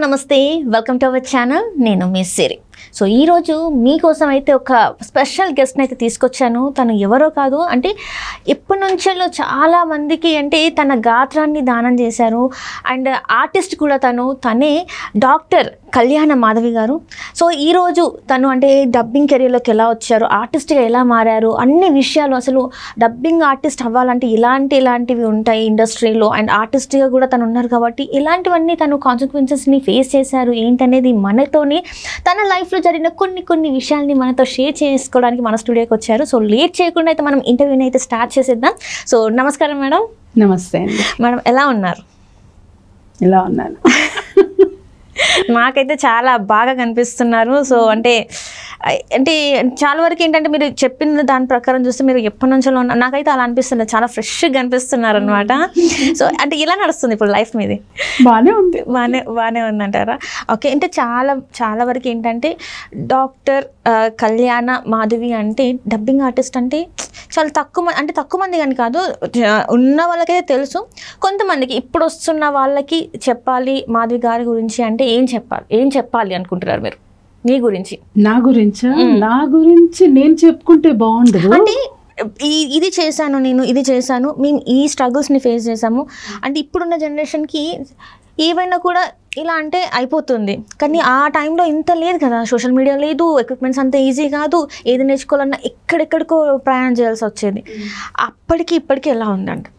నమస్తే welcome to our channel. నేను మీ సిరి. So ఈరోజు మీకోసం అయితే ఒక స్పెషల్ గెస్ట్ని అయితే తీసుకొచ్చాను. తను ఎవరో కాదు, అంటే ఎప్పటి నుంచో చాలా మందికి అంటే తన గాత్రాన్ని దానం చేశారు. అండ్ ఆర్టిస్ట్ కూడా తనే డాక్టర్ కళ్యాణ మాధవి గారు. సో ఈరోజు తను అంటే డబ్బింగ్ కెరీర్లోకి ఎలా వచ్చారు, ఆర్టిస్ట్గా ఎలా మారారు, అన్ని విషయాలు, అసలు డబ్బింగ్ ఆర్టిస్ట్ అవ్వాలంటే ఇలాంటివి ఉంటాయి ఇండస్ట్రీలో. అండ్ ఆర్టిస్ట్గా కూడా తను ఉన్నారు కాబట్టి ఇలాంటివన్నీ తను కాన్సిక్వెన్సెస్ని ఫేస్ చేశారు ఏంటనేది మనతోని తన లైఫ్లో జరిగిన కొన్ని విషయాల్ని మనతో షేర్ చేసుకోవడానికి మన స్టూడియోకి వచ్చారు. సో లేట్ చేయకుండా అయితే మనం ఇంటర్వ్యూని అయితే స్టార్ట్ చేసేద్దాం. సో నమస్కారం మేడం. నమస్తే అండి మేడం, ఎలా ఉన్నారు? ఎలా ఉన్నాను? నాకైతే చాలా బాగా కనిపిస్తున్నారు. సో అంటే చాలా వరకు ఏంటంటే మీరు చెప్పిన దాని ప్రకారం చూస్తే మీరు ఎప్పటి నుంచో ఉన్నారు. నాకైతే అలా అనిపిస్తుంది, చాలా ఫ్రెష్గా కనిపిస్తున్నారు అనమాట. సో అంటే ఇలా నడుస్తుంది ఇప్పుడు లైఫ్ మీది? బాగానే ఉందంటారా? ఓకే. అంటే చాలా వరకు ఏంటంటే డాక్టర్ కళ్యాణ మాధవి అంటే డబ్బింగ్ ఆర్టిస్ట్ అంటే చాలా తక్కువ మంది కానీ కాదు, ఉన్న వాళ్ళకైతే తెలుసు. కొంతమందికి ఇప్పుడు వస్తున్న వాళ్ళకి చెప్పాలి మాధవి గారి గురించి అంటే ఏం చెప్పాలి అనుకుంటున్నారు మీరు? మీ గురించి? నా గురించి నేను చెప్పుకుంటే బాగుండదు. అంటే ఇది చేశాను, మేము ఈ స్ట్రగుల్స్ని ఫేస్ చేసాము. అంటే ఇప్పుడున్న జనరేషన్కి ఏవైనా కూడా ఇలా అంటే అయిపోతుంది, కానీ ఆ టైంలో ఇంత లేదు కదా, సోషల్ మీడియా లేదు, ఎక్విప్మెంట్స్ అంత ఈజీ కాదు, ఏది నేర్చుకోవాలన్నా ఎక్కడెక్కడికో ప్రయాణం చేయాల్సి వచ్చేది. అప్పటికి ఇప్పటికి ఎలా ఉందండి?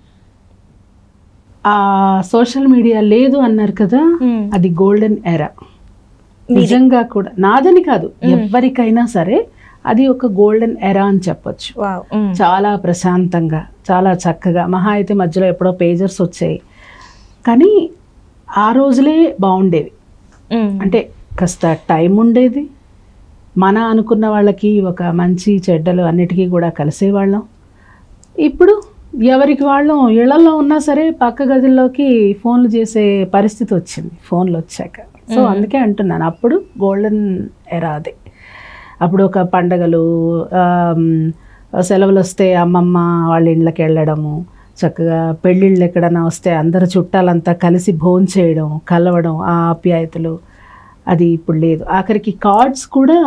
సోషల్ మీడియా లేదు అన్నారు కదా, అది గోల్డెన్ ఎరా. నిజంగా కూడా నాదని కాదు, ఎవరికైనా సరే అది ఒక గోల్డెన్ ఎరా అని చెప్పొచ్చు. చాలా ప్రశాంతంగా, చాలా చక్కగా, మహా అయితే మధ్యలో ఎప్పుడో పేజర్స్ వచ్చాయి, కానీ ఆ రోజులే బాగుండేవి. అంటే కాస్త టైం ఉండేది, మన అనుకున్న వాళ్ళకి ఒక మంచి చెడ్డలు అన్నిటికీ కూడా కలిసేవాళ్ళం. ఇప్పుడు ఎవరికి వాళ్ళం ఇళ్లలో ఉన్నా సరే పక్క గదుల్లోకి ఫోన్లు చేసే పరిస్థితి వచ్చింది ఫోన్లు వచ్చాక. సో అందుకే అంటున్నాను, అప్పుడు గోల్డెన్ ఎరా అది. అప్పుడు ఒక పండగలు, సెలవులు వస్తే అమ్మమ్మ వాళ్ళ ఇళ్ళకి వెళ్ళడము, చక్కగా పెళ్ళిళ్ళు ఎక్కడన్నా వస్తే అందరు చుట్టాలంతా కలిసి భోంచేయడం, కలవడం, ఆ ఆప్యాయతలు అది ఇప్పుడు లేదు. ఆఖరికి కార్డ్స్ కూడా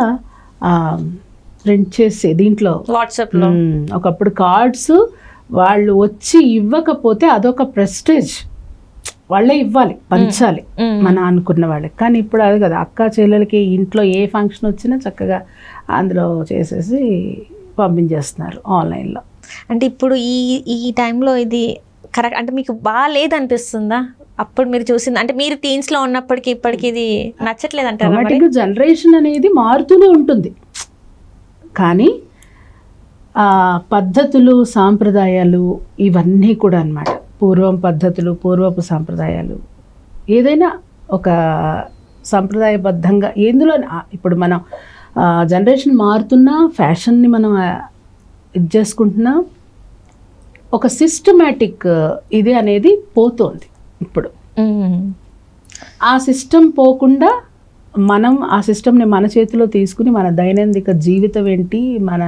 ప్రింట్ చేసే దీంట్లో వాట్సాప్లో, ఒకప్పుడు కార్డ్స్ వాళ్ళు వచ్చి ఇవ్వకపోతే అదొక ప్రెస్టేజ్, వాళ్ళే ఇవ్వాలి, పంచాలి మన అనుకున్న వాళ్ళకి. కానీ ఇప్పుడు అది కదా, అక్క చెల్లెలకి ఇంట్లో ఏ ఫంక్షన్ వచ్చినా చక్కగా అందులో చేసేసి పంపించేస్తున్నారు ఆన్లైన్లో. అంటే ఇప్పుడు ఈ టైంలో ఇది కరెక్ట్ అంటే మీకు బాగా లేదనిపిస్తుందా? అప్పుడు మీరు చూసింది అంటే మీరు టీన్స్లో ఉన్నప్పటికీ ఇప్పటికి ఇది నచ్చట్లేదు అంటారు? జనరేషన్ అనేది మారుతూనే ఉంటుంది, కానీ పద్ధతులు, సాంప్రదాయాలు ఇవన్నీ కూడా అన్నమాట. పూర్వం పద్ధతులు, పూర్వపు సాంప్రదాయాలు, ఏదైనా ఒక సాంప్రదాయబద్ధంగా ఎందులో ఇప్పుడు మనం జనరేషన్ మారుతున్నా, ఫ్యాషన్ని మనం ఇది చేసుకుంటున్నా, ఒక సిస్టమేటిక్ ఇది అనేది పోతుంది ఇప్పుడు. ఆ సిస్టమ్ పోకుండా మనం ఆ సిస్టమ్ని మన చేతిలో తీసుకుని మన దైనందిక జీవితం ఏంటి, మన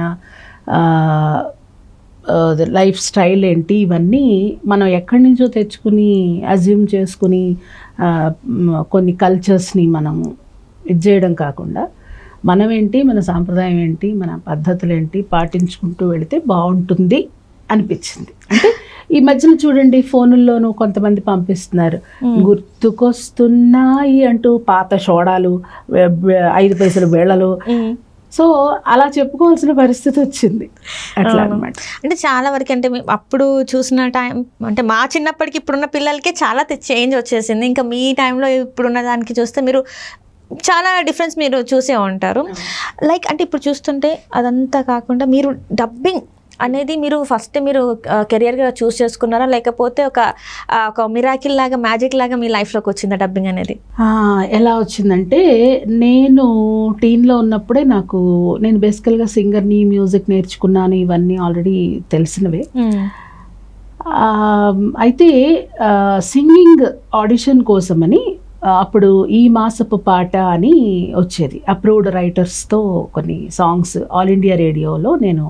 లైఫ్ స్టైల్ ఏంటి, ఇవన్నీ మనం ఎక్కడి నుంచో తెచ్చుకుని అజ్యూమ్ చేసుకుని కొన్ని కల్చర్స్ని మనం ఇది చేయడం కాకుండా మనం ఏంటి, మన సాంప్రదాయం ఏంటి, మన పద్ధతులు ఏంటి పాటించుకుంటూ వెళితే బాగుంటుంది అనిపించింది. అంటే ఈ మధ్యన చూడండి ఫోనుల్లోనూ కొంతమంది పంపిస్తున్నారు, గుర్తుకొస్తున్నాయి అంటూ పాత షోడాలు, 5 పైసలు వేళలు. సో అలా చెప్పుకోవాల్సిన పరిస్థితి వచ్చింది అట్లా అనమాట. అంటే చాలా వరకు అంటే అప్పుడు చూసిన టైం అంటే మా చిన్నప్పటికి ఇప్పుడున్న పిల్లలకి చాలా చేంజ్ వచ్చేసింది. ఇంకా మీ టైంలో ఇప్పుడున్న దానికి చూస్తే మీరు చాలా డిఫరెన్స్ మీరు చూసే ఉంటారు. లైక్ అంటే ఇప్పుడు చూస్తుంటే అదంతా కాకుండా మీరు డబ్బింగ్ అనేది మీరు ఫస్ట్ మీరు కెరియర్గా చూస్ చేసుకున్నారా, లేకపోతే ఒక మిరాకిల్ లాగా, మ్యాజిక్ లాగా మీ లైఫ్లోకి వచ్చిందా డబ్బింగ్ అనేది? ఎలా వచ్చిందంటే, నేను టీన్లో ఉన్నప్పుడే నేను బేసికల్గా సింగర్ని, మ్యూజిక్ నేర్చుకున్నాను, ఇవన్నీ ఆల్రెడీ తెలిసినవే. అయితే సింగింగ్ ఆడిషన్ కోసమని అప్పుడు ఈ మాసపు పాట అని వచ్చేది, అప్రూవ్డ్ రైటర్స్తో కొన్ని సాంగ్స్. ఆల్ ఇండియా రేడియోలో నేను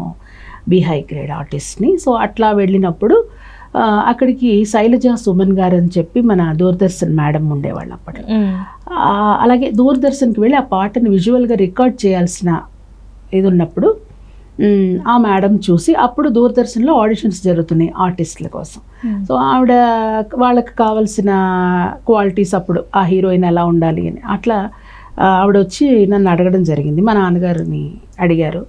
బి హై గ్రేడ్ ఆర్టిస్ట్ని. సో అట్లా వెళ్ళినప్పుడు అక్కడికి శైలజ సుమన్ గారు అని చెప్పి మన దూరదర్శన్ మేడం ఉండేవాళ్ళు అప్పట్లో. అలాగే దూరదర్శన్కి వెళ్ళి ఆ పాటను విజువల్గా రికార్డ్ చేయాల్సిన ఇది ఉన్నప్పుడు ఆ మేడం చూసి, అప్పుడు దూరదర్శన్లో ఆడిషన్స్ జరుగుతున్నాయి ఆర్టిస్టుల కోసం. సో ఆవిడ వాళ్ళకి కావాల్సిన క్వాలిటీస్ అప్పుడు ఆ హీరోయిన్ ఎలా ఉండాలి అని అట్లా ఆవిడ వచ్చి నన్ను అడగడం జరిగింది. మా నాన్నగారిని అడిగారు.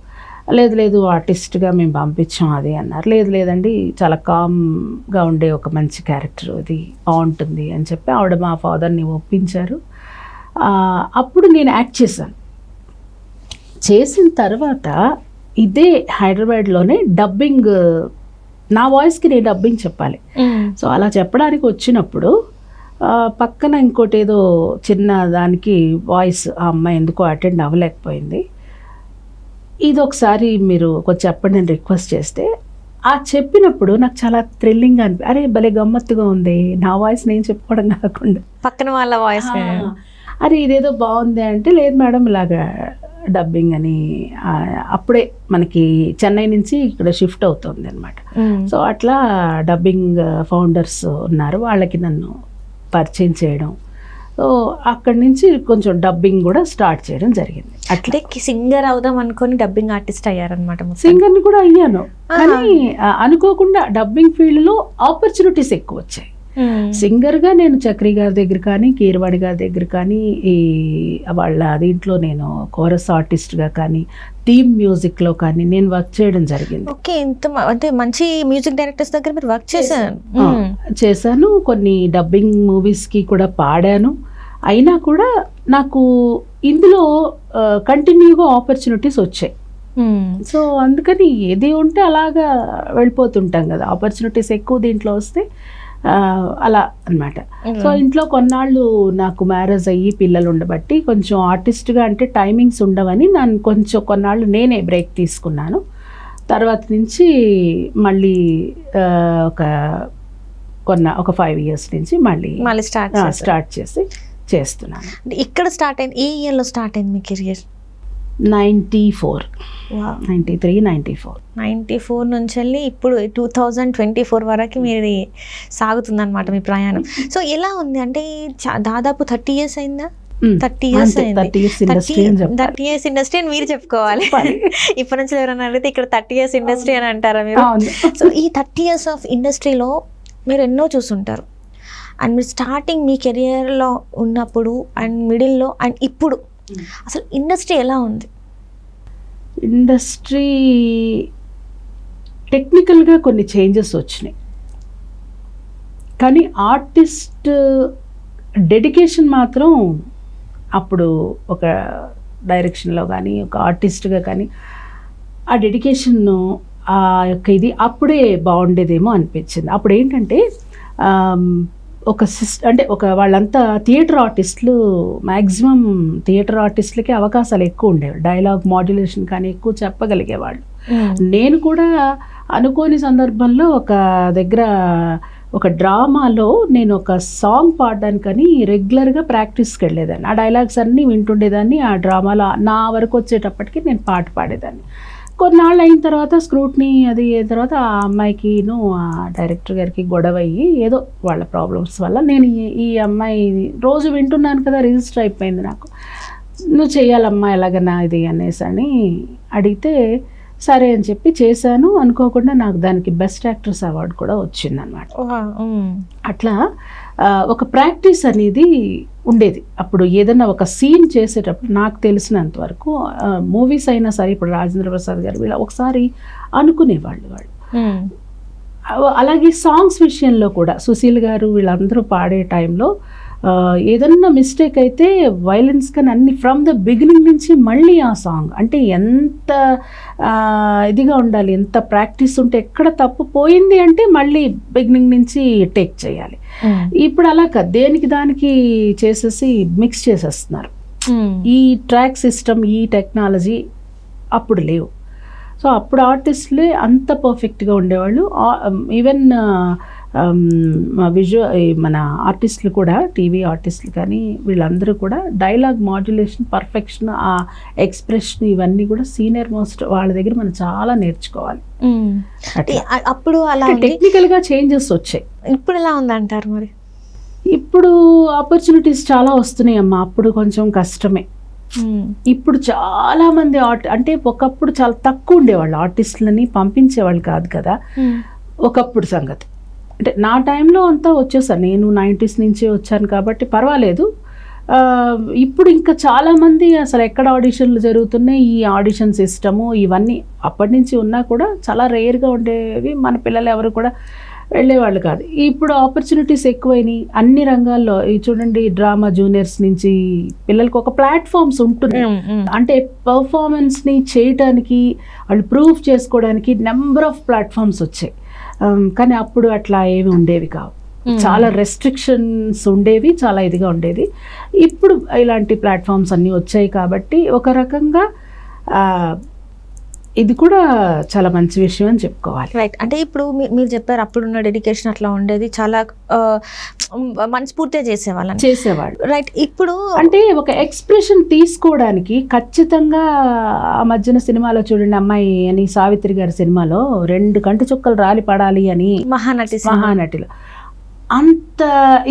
లేదు ఆర్టిస్ట్గా మేము పంపించాం అది అన్నారు. లేదండి చాలా కామ్గా ఉండే ఒక మంచి క్యారెక్టర్ అది బాగుంటుంది అని చెప్పి ఆవిడ మా ఫాదర్ని ఒప్పించారు. అప్పుడు నేను యాక్ట్ చేశాను. చేసిన తర్వాత ఇదే హైదరాబాద్లోనే డబ్బింగ్, నా వాయిస్కి నేను డబ్బింగ్ చెప్పాలి. సో అలా చెప్పడానికి వచ్చినప్పుడు పక్కన ఇంకోటి ఏదో చిన్న దానికి వాయిస్ ఆ అమ్మాయి ఎందుకో అటెండ్ అవ్వలేకపోయింది. ఇది ఒకసారి మీరు కొంచెం చెప్పండి అని రిక్వెస్ట్ చేస్తే, ఆ చెప్పినప్పుడు నాకు చాలా థ్రిల్లింగ్గా అరే భలే గమ్మత్తుగా ఉంది, నా వాయిస్ నేను చెప్పుకోవడం కాకుండా పక్కన వాళ్ళ వాయిస్, అరే ఇదేదో బాగుంది అంటే, లేదు మేడం ఇలాగా డబ్బింగ్ అని. అప్పుడే మనకి చెన్నై నుంచి ఇక్కడ షిఫ్ట్ అవుతుంది అనమాట. సో అట్లా డబ్బింగ్ ఫౌండర్స్ ఉన్నారు, వాళ్ళకి నన్ను పరిచయం చేయడం. సో అక్కడి నుంచి కొంచెం డబ్బింగ్ కూడా స్టార్ట్ చేయడం జరిగింది. అట్లే సింగర్ అవుదాం అనుకొని డబ్బింగ్ ఆర్టిస్ట్ అయ్యారనమాట. సింగర్ని కూడా అయ్యాను, కానీ అనుకోకుండా డబ్బింగ్ ఫీల్డ్లో ఆపర్చునిటీస్ ఎక్కువ వచ్చాయి. సింగర్గా నేను చక్రి గారి దగ్గర కానీ, కీరవాణి గారి దగ్గర కానీ, ఈ వాళ్ళ దీంట్లో నేను కోరస్ ఆర్టిస్ట్గా కానీ, థీమ్ మ్యూజిక్లో కానీ నేను వర్క్ చేయడం జరిగింది. ఓకే, అంటే మంచి మ్యూజిక్ డైరెక్టర్స్ దగ్గర మీరు వర్క్ చేశాను. కొన్ని డబ్బింగ్ మూవీస్కి కూడా పాడాను. అయినా కూడా నాకు ఇందులో కంటిన్యూగా ఆపర్చునిటీస్ వచ్చాయి. సో అందుకని ఏది ఉంటే అలాగా వెళ్ళిపోతుంటాం కదా, ఆపర్చునిటీస్ ఎక్కువ దీంట్లో వస్తే అలా అనమాట. సో ఇంట్లో కొన్నాళ్ళు నాకు మ్యారేజ్ అయ్యి పిల్లలు ఉండబట్టి కొంచెం ఆర్టిస్ట్గా అంటే టైమింగ్స్ ఉండవని నన్ను కొంచెం కొన్నాళ్ళు నేనే బ్రేక్ తీసుకున్నాను. తర్వాత నుంచి మళ్ళీ ఒక 5 years నుంచి మళ్ళీ స్టార్ట్ చేసి చేస్తున్నాను. ఇక్కడ స్టార్ట్ అయింది, ఏ ఇయర్లో స్టార్ట్ అయింది మీ కెరియర్? 94, 93, 94 నుంచి వెళ్ళి ఇప్పుడు 2024 వరకు మీరు సాగుతుందన్నమాట మీ ప్రయాణం. సో ఎలా ఉంది అంటే దాదాపు 30 years అయిందా? 30 years అయింది. 30 years ఇండస్ట్రీ అని మీరు చెప్పుకోవాలి. ఇప్పటి నుంచి ఎవరైనా అడిగితే ఇక్కడ 30 years ఇండస్ట్రీ అని అంటారా మీరు? సో ఈ 30 years ఆఫ్ ఇండస్ట్రీలో మీరు ఎన్నో చూసుంటారు. అండ్ మీరు స్టార్టింగ్ మీ కెరియర్లో ఉన్నప్పుడు అండ్ మిడిల్లో అండ్ ఇప్పుడు అసలు ఇండస్ట్రీ ఎలా ఉంది? ఇండస్ట్రీ టెక్నికల్గా కొన్ని చేంజెస్ వచ్చినాయి, కానీ ఆర్టిస్ట్ డెడికేషన్ మాత్రం అప్పుడు ఒక డైరెక్షన్లో కానీ, ఒక ఆర్టిస్ట్గా కానీ ఆ డెడికేషన్ను ఆ యొక్క ఇది అప్పుడే బాగుండేదేమో అనిపించింది. అప్పుడు ఏంటంటే ఒక వాళ్ళంతా థియేటర్ ఆర్టిస్టులు, మ్యాక్సిమం థియేటర్ ఆర్టిస్టులకి అవకాశాలు ఎక్కువ ఉండేవి. డైలాగ్ మాడ్యులేషన్ కానీ ఎక్కువ చెప్పగలిగేవాళ్ళు. నేను కూడా అనుకోని సందర్భంలో ఒక దగ్గర ఒక డ్రామాలో నేను ఒక సాంగ్ పాడడానికని రెగ్యులర్గా ప్రాక్టీస్కి వెళ్ళేదాన్ని. ఆ డైలాగ్స్ అన్నీ వింటుండేదాన్ని. ఆ డ్రామాలో నా వరకు వచ్చేటప్పటికి నేను పాట పాడేదాన్ని. కొన్నాళ్ళు అయిన తర్వాత స్క్రూట్నీ అది అయిన తర్వాత ఆ అమ్మాయికిను ఆ డైరెక్టర్ గారికి గొడవ అయ్యి ఏదో వాళ్ళ ప్రాబ్లమ్స్ వల్ల నేను ఈ అమ్మాయి రోజు వింటున్నాను కదా, రిజిస్టర్ అయిపోయింది నాకు. నువ్వు చెయ్యాలమ్మా ఎలాగన్నా ఇది అనేసి అని అడిగితే సరే అని చెప్పి చేశాను. అనుకోకుండా నాకు దానికి బెస్ట్ యాక్ట్రెస్ అవార్డు కూడా వచ్చిందనమాట. అట్లా ఒక ప్రాక్టీస్ అనేది ఉండేది. అప్పుడు ఏదైనా ఒక సీన్ చేసేటప్పుడు నాకు తెలిసినంత వరకు మూవీస్ అయినా సరే, ఇప్పుడు రాజేంద్ర ప్రసాద్ గారు వీళ్ళ ఒకసారి అనుకునేవాళ్ళు వాళ్ళు. అలాగే సాంగ్స్ విషయంలో కూడా సుశీల్ గారు వీళ్ళందరూ పాడే టైంలో ఏదన్నా మిస్టేక్ అయితే వైలెన్స్ కానీ అన్ని ఫ్రమ్ ద బిగినింగ్ నుంచి మళ్ళీ ఆ సాంగ్ అంటే ఎంత ఇదిగా ఉండాలి, ఎంత ప్రాక్టీస్ ఉంటే ఎక్కడ తప్పు పోయింది అంటే మళ్ళీ బిగినింగ్ నుంచి టేక్ చేయాలి. ఇప్పుడు అలా కాదు, దేనికి దానికి చేసేసి మిక్స్ చేసేస్తున్నారు. ఈ ట్రాక్ సిస్టమ్, ఈ టెక్నాలజీ అప్పుడు లేవు. సో అప్పుడు ఆర్టిస్టులే అంత పర్ఫెక్ట్గా ఉండేవాళ్ళు. ఈవెన్ మన ఆర్టిస్టులు కూడా, టీవీ ఆర్టిస్టులు కానీ వీళ్ళందరూ కూడా డైలాగ్ మాడ్యులేషన్, పర్ఫెక్షన్, ఆ ఎక్స్ప్రెషన్ ఇవన్నీ కూడా సీనియర్ మోస్ట్ వాళ్ళ దగ్గర మనం చాలా నేర్చుకోవాలి. అప్పుడు అలా టెక్నికల్గా చేంజెస్ వచ్చాయి. ఇప్పుడు ఎలా ఉందంటారు మరి? ఇప్పుడు ఆపర్చునిటీస్ చాలా వస్తున్నాయి అమ్మా. అప్పుడు కొంచెం కష్టమే. ఇప్పుడు చాలా మంది అంటే ఒకప్పుడు చాలా తక్కువ ఉండేవాళ్ళు, ఆర్టిస్టులని పంపించేవాళ్ళు కాదు కదా ఒకప్పుడు సంగతి. అంటే నా టైంలో అంతా వచ్చేసాను, నేను 90s నుంచే వచ్చాను కాబట్టి పర్వాలేదు. ఇప్పుడు ఇంకా చాలామంది అసలు ఎక్కడ ఆడిషన్లు జరుగుతున్నాయి, ఈ ఆడిషన్ సిస్టము ఇవన్నీ అప్పటి నుంచి ఉన్నా కూడా చాలా రేర్గా ఉండేవి. మన పిల్లలు ఎవరు కూడా వెళ్ళేవాళ్ళు కాదు. ఇప్పుడు ఆపర్చునిటీస్ ఎక్కువైనాయి అన్ని రంగాల్లో. చూడండి, డ్రామా జూనియర్స్ నుంచి పిల్లలకి ఒక ప్లాట్ఫామ్స్ ఉంటున్నాయి. అంటే పర్ఫార్మెన్స్ని చేయటానికి, వాళ్ళు ప్రూవ్ చేసుకోవడానికి నెంబర్ ఆఫ్ ప్లాట్ఫామ్స్ వచ్చాయి. కానీ అప్పుడు అట్లా ఏమి ఉండేవి కావు, చాలా రెస్ట్రిక్షన్స్ ఉండేవి, చాలా ఇదిగా ఉండేది. ఇప్పుడు ఇలాంటి ప్లాట్ఫామ్స్ అన్నీ వచ్చాయి కాబట్టి ఒక రకంగా ఇది కూడా చాలా మంచి విషయం అని చెప్పుకోవాలి. రైట్. అంటే ఇప్పుడు మీరు చెప్పారు అప్పుడున్న డెడికేషన్ అట్లా ఉండేది, చాలా మనస్ఫూర్తిగా చేసేవాళ్ళు. రైట్. ఇప్పుడు అంటే ఒక ఎక్స్ప్రెషన్ తీసుకోవడానికి ఖచ్చితంగా ఆ మధ్యన సినిమాలో చూడండి, అమ్మాయి అని సావిత్రి గారి సినిమాలో 2 కంటి చుక్కలు రాలి పడాలి అని మహానటిలో అంత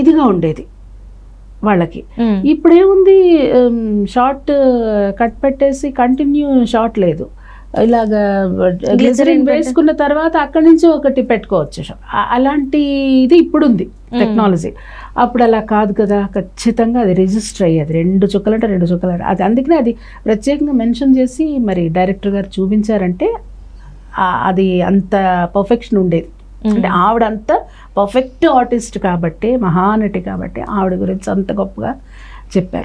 ఇదిగా ఉండేది వాళ్ళకి. ఇప్పుడు ఏముంది, షార్ట్ కట్ పెట్టేసి కంటిన్యూ షార్ట్ లేదు, ఇలాగా గ్లిజరిన్ వేసుకున్న తర్వాత అక్కడి నుంచి ఒకటి పెట్టుకోవచ్చు. అలాంటి ఇది ఇప్పుడు ఉంది టెక్నాలజీ. అప్పుడు అలా కాదు కదా, ఖచ్చితంగా అది రిజిస్టర్ అయ్యేది. 2 చుక్కలు అంటే 2 చుక్కలు. అది అందుకనే అది ప్రత్యేకంగా మెన్షన్ చేసి మరి డైరెక్టర్ గారు చూపించారంటే అది అంత పర్ఫెక్షన్ ఉండేది. అంటే ఆవిడ అంత పర్ఫెక్ట్ ఆర్టిస్ట్ కాబట్టి, మహానటి కాబట్టి ఆవిడ గురించి అంత గొప్పగా చెప్పారు.